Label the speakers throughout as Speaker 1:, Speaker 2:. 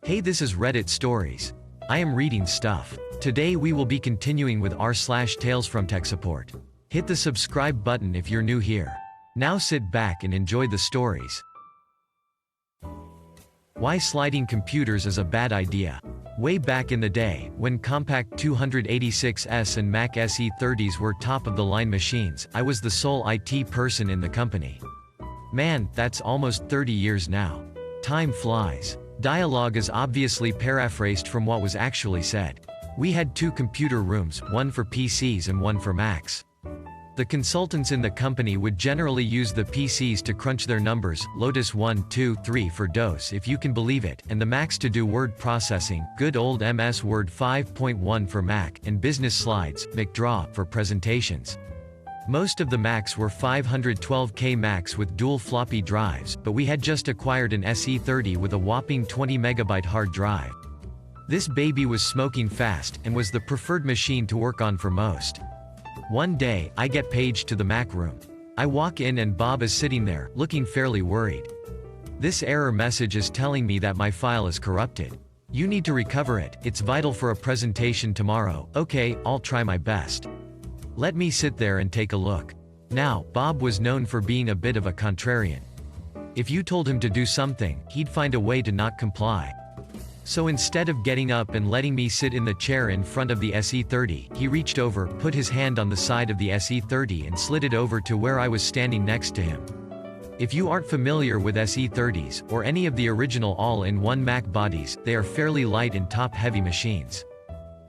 Speaker 1: Hey, this is Reddit Stories. I am reading stuff. Today we will be continuing with r/talesfromtechsupport. Hit the subscribe button if you're new here. Now sit back and enjoy the stories. Why sliding computers is a bad idea. Way back in the day, when Compact 286S and Mac SE30s were top-of-the-line machines, I was the sole IT person in the company. Man, that's almost 30 years now. Time flies. Dialogue is obviously paraphrased from what was actually said. We had two computer rooms, one for PCs and one for Macs. The consultants in the company would generally use the PCs to crunch their numbers, Lotus 1, 2, 3 for DOS if you can believe it, and the Macs to do word processing, good old MS Word 5.1 for Mac, and business slides, McDraw, for presentations. Most of the Macs were 512K Macs with dual floppy drives, but we had just acquired an SE30 with a whopping 20 MB hard drive. This baby was smoking fast, and was the preferred machine to work on for most. One day, I get paged to the Mac room. I walk in and Bob is sitting there, looking fairly worried. This error message is telling me that my file is corrupted. You need to recover it, it's vital for a presentation tomorrow. Okay, I'll try my best. Let me sit there and take a look. Now, Bob was known for being a bit of a contrarian. If you told him to do something, he'd find a way to not comply. So instead of getting up and letting me sit in the chair in front of the SE30, he reached over, put his hand on the side of the SE30 and slid it over to where I was standing next to him. If you aren't familiar with SE30s, or any of the original all-in-one Mac bodies, they are fairly light and top-heavy machines.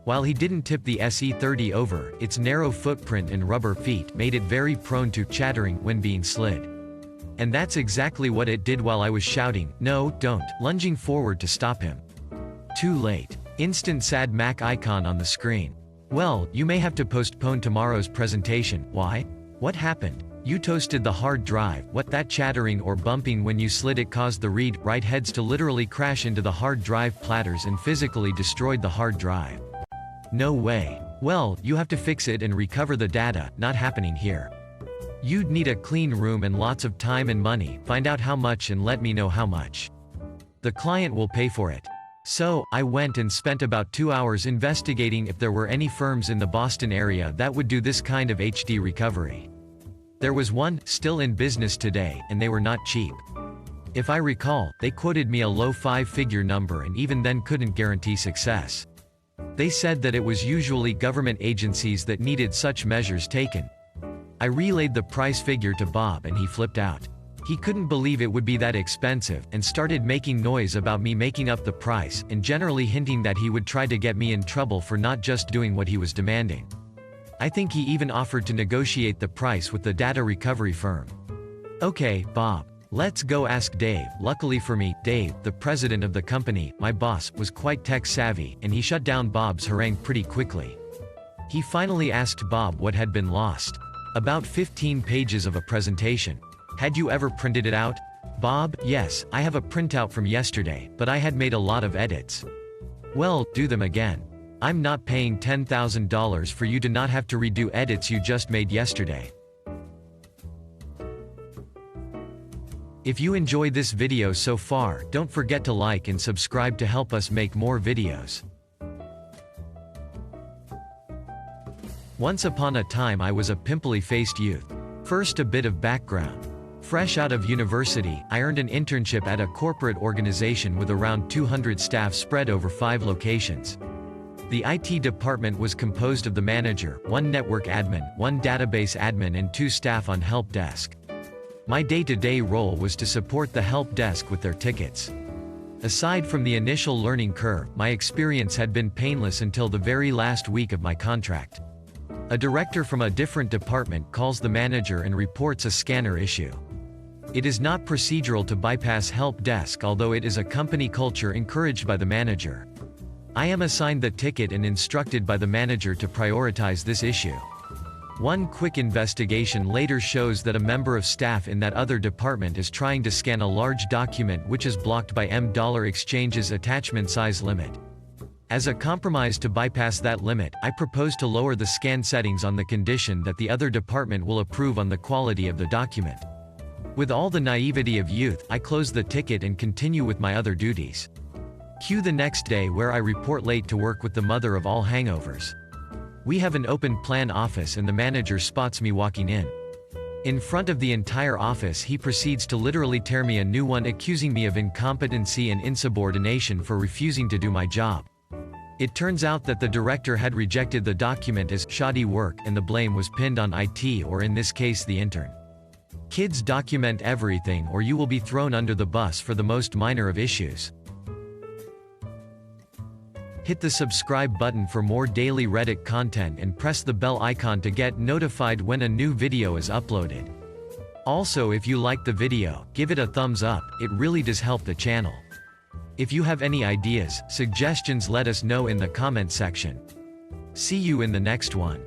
Speaker 1: While he didn't tip the SE30 over, its narrow footprint and rubber feet made it very prone to chattering when being slid. And that's exactly what it did while I was shouting, "No, don't," lunging forward to stop him. Too late. Instant sad Mac icon on the screen. Well, you may have to postpone tomorrow's presentation. Why? What happened? You toasted the hard drive. What? That chattering or bumping when you slid it caused the read-write heads to literally crash into the hard drive platters and physically destroyed the hard drive. No way. Well, you have to fix it and recover the data. Not happening here. You'd need a clean room and lots of time and money. Find out how much and let me know how much. The client will pay for it. So, I went and spent about 2 hours investigating if there were any firms in the Boston area that would do this kind of HD recovery. There was one, still in business today, and they were not cheap. If I recall, they quoted me a low 5-figure number and even then couldn't guarantee success. They said that it was usually government agencies that needed such measures taken. I relayed the price figure to Bob and he flipped out. He couldn't believe it would be that expensive, and started making noise about me making up the price, and generally hinting that he would try to get me in trouble for not just doing what he was demanding. I think he even offered to negotiate the price with the data recovery firm. Okay, Bob. Let's go ask Dave. Luckily for me, Dave, the president of the company, my boss, was quite tech-savvy, and he shut down Bob's harangue pretty quickly. He finally asked Bob what had been lost. About 15 pages of a presentation. Had you ever printed it out? Bob: yes, I have a printout from yesterday, but I had made a lot of edits. Well, do them again. I'm not paying $10,000 for you to not have to redo edits you just made yesterday. If you enjoyed this video so far, don't forget to like and subscribe to help us make more videos. Once upon a time I was a pimply-faced youth. First, a bit of background. Fresh out of university, I earned an internship at a corporate organization with around 200 staff spread over 5 locations. The IT department was composed of the manager, 1 network admin, 1 database admin and 2 staff on help desk. My day-to-day role was to support the help desk with their tickets. Aside from the initial learning curve, my experience had been painless until the very last week of my contract. A director from a different department calls the manager and reports a scanner issue. It is not procedural to bypass help desk, although it is a company culture encouraged by the manager. I am assigned the ticket and instructed by the manager to prioritize this issue. One quick investigation later shows that a member of staff in that other department is trying to scan a large document which is blocked by $Exchange's attachment size limit. As a compromise to bypass that limit, I propose to lower the scan settings on the condition that the other department will approve on the quality of the document. With all the naivety of youth, I close the ticket and continue with my other duties. Cue the next day where I report late to work with the mother of all hangovers. We have an open plan office and the manager spots me walking in. In front of the entire office he proceeds to literally tear me a new one, accusing me of incompetency and insubordination for refusing to do my job. It turns out that the director had rejected the document as shoddy work and the blame was pinned on IT, or in this case the intern. Kids, document everything or you will be thrown under the bus for the most minor of issues. Hit the subscribe button for more daily Reddit content and press the bell icon to get notified when a new video is uploaded. Also, if you liked the video, give it a thumbs up, it really does help the channel. If you have any ideas, suggestions, let us know in the comment section. See you in the next one.